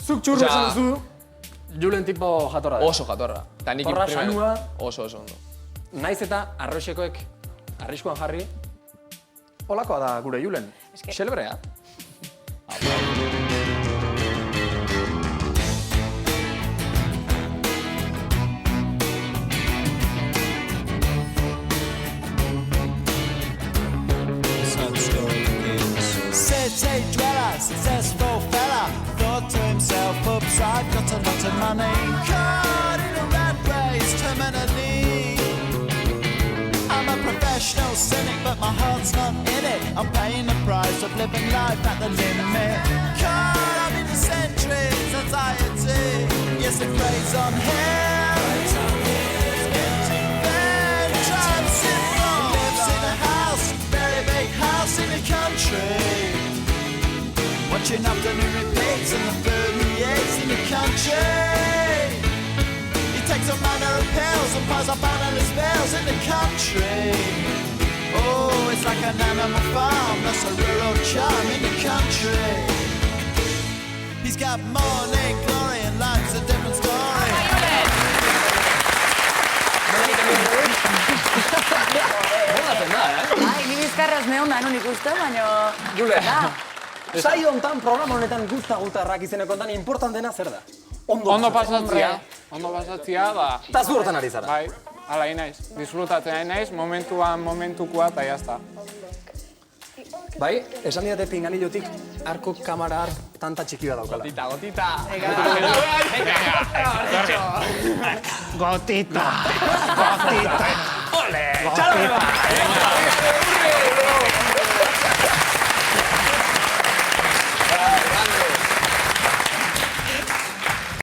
Zuk txurro esan duzu, Julen tipo jatorra da. Oso jatorra. Ta nik Horra, sanua. oso ondo. Naiz eta arroxekoek arriskuan jarri, holakoa da gure Julen. Xelebrea. City dweller, successful fella, thought to himself, oops, I've got a lot of money. Caught in a rat race, terminally. I'm a professional cynic, but my heart's not in it. I'm paying the price of living life at the limit. Caught up in the centuries, anxiety. Yes, it preys on him. Empty bed, drives him wrong. Lives in a house, very big house in the country. Watching afternoon repeats and the food he eats in the country. He takes a manner of pills and piles up analyst bills in the country. Oh, it's like an animal farm, that's a rural charm in the country. He's got morning glory and life's a different story. Ai, ni bizkarraz neonda, non ikusten, baina... Julen, saio hontan, programa honetan gutarrak izeneko hontan, importantena zer da? Ondo pasatzea. Ondo pasatzea, da... Ta zu hortan ari zara. Bai, ala naiz. Disfrutatzen naiz, momentukoa, eta jazta. Bai, esan didate pinganillotik, arko kamara tanta txiki bat daukala. Gotita. Gotita. Ole! Txalo!